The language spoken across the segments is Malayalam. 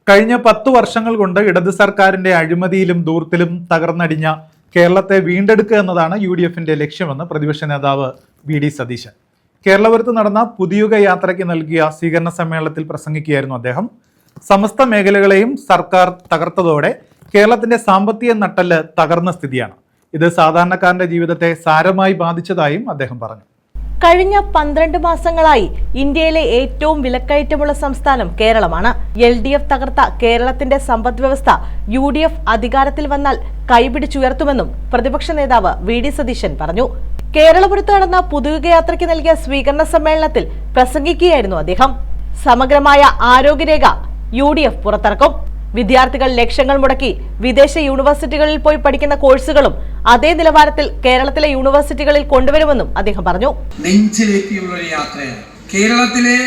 കഴിഞ്ഞ 10 വർഷങ്ങൾ കൊണ്ട് ഇടത് സർക്കാരിന്റെ അഴിമതിയിലും ധൂർത്തിലും തകർന്നടിഞ്ഞ കേരളത്തെ വീണ്ടെടുക്കുക എന്നതാണ് UDFന്റെ ലക്ഷ്യമെന്ന് പ്രതിപക്ഷ നേതാവ് VD സതീശൻ. കേരളപുരത്ത് നടന്ന പുതുയുഗ യാത്രയ്ക്ക് നൽകിയ സ്വീകരണ സമ്മേളനത്തിൽ പ്രസംഗിക്കുകയായിരുന്നു അദ്ദേഹം. സമസ്ത മേഖലകളെയും സർക്കാർ തകർത്തതോടെ കേരളത്തിന്റെ സാമ്പത്തിക നട്ടെല്ല് തകർന്ന സ്ഥിതിയാണ്. ഇത് സാധാരണക്കാരന്റെ ജീവിതത്തെ സാരമായി ബാധിച്ചതായും അദ്ദേഹം പറഞ്ഞു. കഴിഞ്ഞ 12 മാസങ്ങളായി ഇന്ത്യയിലെ ഏറ്റവും വിലക്കയറ്റമുള്ള സംസ്ഥാനം കേരളമാണ്. LDF തകർത്ത കേരളത്തിന്റെ സമ്പദ് വ്യവസ്ഥ UDF അധികാരത്തിൽ വന്നാൽ കൈപിടിച്ചുയർത്തുമെന്നും പ്രതിപക്ഷ നേതാവ് VD സതീശൻ പറഞ്ഞു. കേരളപുരത്ത് നടന്ന പുതുയുഗ യാത്രയ്ക്ക് നൽകിയ സ്വീകരണ സമ്മേളനത്തിൽ പ്രസംഗിക്കുകയായിരുന്നു അദ്ദേഹം. സമഗ്രമായ ആരോഗ്യരേഖ UDF പുറത്തിറക്കും. വിദ്യാർത്ഥികൾ ലക്ഷങ്ങൾ മുടക്കി വിദേശ യൂണിവേഴ്സിറ്റികളിൽ പോയി പഠിക്കുന്ന കോഴ്സുകളും അതേ നിലവാരത്തിൽ കേരളത്തിലെ യൂണിവേഴ്സിറ്റികളിൽ കൊണ്ടുവരുമെന്നും അദ്ദേഹം പറഞ്ഞു. നെഞ്ചിലേറ്റിയുള്ള ഒരു യാത്രയാണ്. കേരളത്തിലെ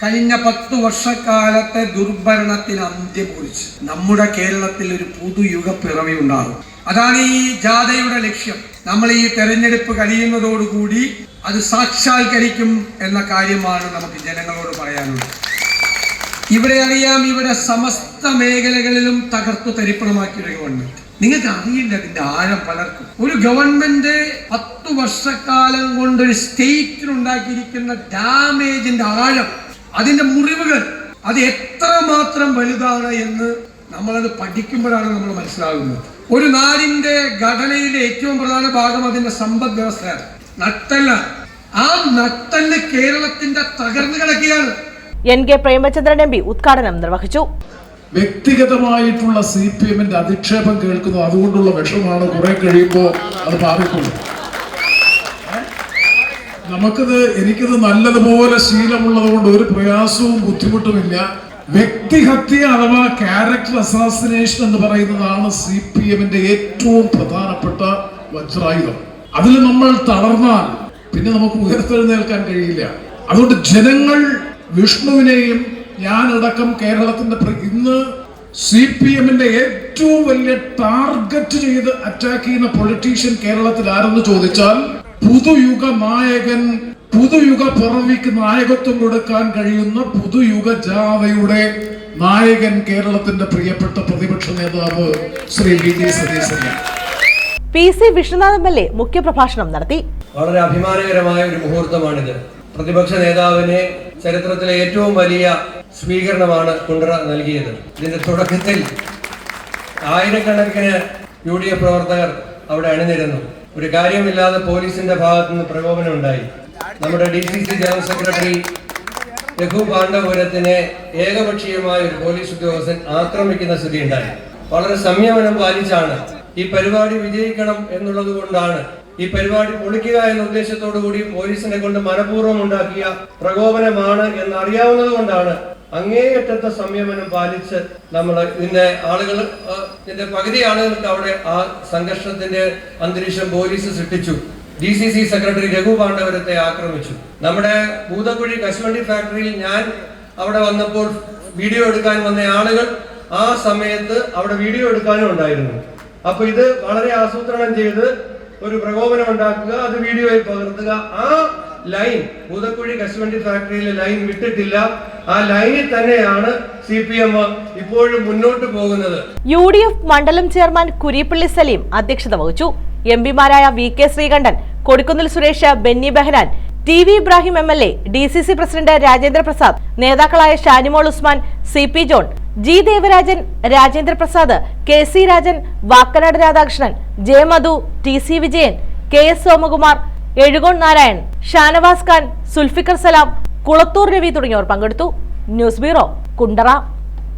കഴിഞ്ഞ 10 വർഷക്കാലത്തെ ദുർഭരണത്തിന് അന്ത്യം കുറിച്ച് നമ്മുടെ കേരളത്തിൽ ഒരു പുതുയുഗ പിറവി ഉണ്ടാകും. അതാണ് ഈ ജാഥയുടെ ലക്ഷ്യം. നമ്മൾ ഈ തെരഞ്ഞെടുപ്പ് കഴിയുന്നതോടുകൂടി അത് സാക്ഷാത്കരിക്കും എന്ന കാര്യമാണ് നമുക്ക് ജനങ്ങളോട് പറയാനുള്ളത്. ഇവിടെ അറിയാം, ഇവിടെ സമസ്ത മേഖലകളിലും തകർത്തു തരിപ്പണമാക്കിയ ഒരു ഗവൺമെന്റ്. നിങ്ങൾക്ക് അറിയില്ല അതിന്റെ ആഴം പലർക്കും. ഒരു ഗവൺമെന്റ് 10 വർഷക്കാലം കൊണ്ട് ഒരു സ്റ്റേറ്റിനുണ്ടാക്കിയിരിക്കുന്ന ഡാമേജിന്റെ ആഴം, അതിന്റെ മുറിവുകൾ, അത് എത്രമാത്രം വലുതാണ് എന്ന് നമ്മളത് പഠിക്കുമ്പോഴാണ് നമ്മൾ മനസ്സിലാകുന്നത്. ഒരു നാടിന്റെ ഘടനയിലെ ഏറ്റവും പ്രധാന ഭാഗം അതിന്റെ സമ്പദ് വ്യവസ്ഥയാണ്, നട്ടെല്ലാണ്. ആ നട്ടെല്ല് കേരളത്തിന്റെ തകർന്നു കിടക്കുകയാണ്. NK പ്രേമചന്ദ്രൻ MP ഉദ്ഘാടനം നിർവഹിച്ചു. വ്യക്തിഗതമായിട്ടുള്ള CPMന്റെ അധിക്ഷേപം കേൾക്കുന്നു, അതുകൊണ്ടുള്ള വിഷമാണ് കുറെ കഴിയുമ്പോൾ അത് മാറിക്കൊള്ളു. എനിക്കിത് നല്ലതുപോലെ ശീലമുള്ളത് കൊണ്ട് ഒരു പ്രയാസവും ബുദ്ധിമുട്ടുമില്ല. വ്യക്തിഹത്യ അഥവാ ക്യാരക്ടർ അസാസിനേഷൻ എന്ന് പറയുന്നതാണ് CPMന്റെ ഏറ്റവും പ്രധാനപ്പെട്ട വജ്രായുധം. അതിൽ നമ്മൾ തളർന്നാൽ പിന്നെ നമുക്ക് ഉയർത്തെഴുന്നേൽക്കാൻ കഴിയില്ല. അതുകൊണ്ട് ജനങ്ങൾ വിഷ്ണുവിനെയും ഞാനടക്കം കേരളത്തിന്റെ ഇന്ന് CPMന്റെ ഏറ്റവും വലിയ ടാർഗറ്റ് ചെയ്ത് അറ്റാക്ക് ചെയ്യുന്ന പൊളിറ്റീഷ്യൻ കേരളത്തിൽ ആരെന്ന് ചോദിച്ചാൽ പുതുയുഗ നായകൻ, പുതുയുഗ പിറവിക്ക് നായകത്വം കൊടുക്കാൻ കഴിയുന്ന പുതുയുഗ ജാഥയുടെ നായകൻ കേരളത്തിന്റെ പ്രിയപ്പെട്ട പ്രതിപക്ഷ നേതാവ് Shri VD സതീശനാണ്. PC Vishnunath MLA മുഖ്യപ്രഭാഷണം നടത്തി. വളരെ അഭിമാനകരമായ ഒരു മുഹൂർത്തമാണിത്. പ്രതിപക്ഷ നേതാവിനെ ചരിത്രത്തിലെ ഏറ്റവും വലിയ സ്വീകരണമാണ് കുണ്ടറ നൽകിയത്. ഇതിന്റെ തുടക്കത്തിൽ ആയിരക്കണക്കിന് UDF പ്രവർത്തകർ അവിടെ അണിനിരന്നു. ഒരു കാര്യമില്ലാതെ പോലീസിന്റെ ഭാഗത്തു നിന്ന് പ്രകോപനം ഉണ്ടായി. നമ്മുടെ DCC ജനറൽ സെക്രട്ടറി രഘു പാണ്ഡവപുരത്തിനെ ഏകപക്ഷീയമായ ഒരു പോലീസ് ഉദ്യോഗസ്ഥൻ ആക്രമിക്കുന്ന സ്ഥിതി ഉണ്ടായി. വളരെ സംയമനം പാലിച്ചാണ് ഈ പരിപാടി വിജയിക്കണം എന്നുള്ളത് കൊണ്ടാണ്, ഈ പരിപാടി പൊളിക്കുക എന്ന ഉദ്ദേശത്തോടു കൂടി പോലീസിനെ കൊണ്ട് മനഃപൂർവ്വം ഉണ്ടാക്കിയ പ്രകോപനമാണ് എന്നറിയാവുന്നത് കൊണ്ടാണ് അങ്ങേയറ്റത്തെ സംയമനം പാലിച്ച് നമ്മൾ ഇതിന്റെ പകുതി ആളുകൾക്ക് അവിടെ ആ സംഘർഷത്തിന്റെ അന്തരീക്ഷം പോലീസ് സൃഷ്ടിച്ചു. DCC സെക്രട്ടറി രഘു പാണ്ഡവരത്തെ ആക്രമിച്ചു. നമ്മുടെ ഭൂതക്കുഴി കശുവണ്ടി ഫാക്ടറിയിൽ ഞാൻ അവിടെ വന്നപ്പോൾ വീഡിയോ എടുക്കാൻ വന്ന ആളുകൾ ആ സമയത്ത് അവിടെ വീഡിയോ എടുക്കാനും ഉണ്ടായിരുന്നു. അപ്പൊ ഇത് വളരെ ആസൂത്രണം ചെയ്ത് ഒരു പ്രകോപനം ഉണ്ടാക്കുക, അത് വീഡിയോയിൽ പകർത്തുക. ആ ലൈൻ ഭൂതക്കുഴി കശുവണ്ടി ഫാക്ടറിയിലെ ലൈൻ വിട്ടിട്ടില്ല. ആ ലൈനിൽ തന്നെയാണ് CPM ഇപ്പോഴും മുന്നോട്ട് പോകുന്നത്. UDF മണ്ഡലം ചെയർമാൻ കുരിപ്പള്ളി സലീം അധ്യക്ഷത വഹിച്ചു. MPമാരായ VK Sreekandan, Kodikunnil Suresh, Benny Behanan, TV Ibrahim MLA, DCC president Rajendra Prasad, നേതാക്കളായ Shanimol Usman, CP John, G Devarajan, Rajendra Prasad, KC Rajan, Vakkanad Radhakrishnan, J Madhu, TC Vijayan, KS Somakumar, Ezhukone Narayan, Shanavas Khan, Sulfikar Salam, Kulathoor Ravi തുടങ്ങിയവർ പങ്കെടുത്തു. News bureau, Kundara.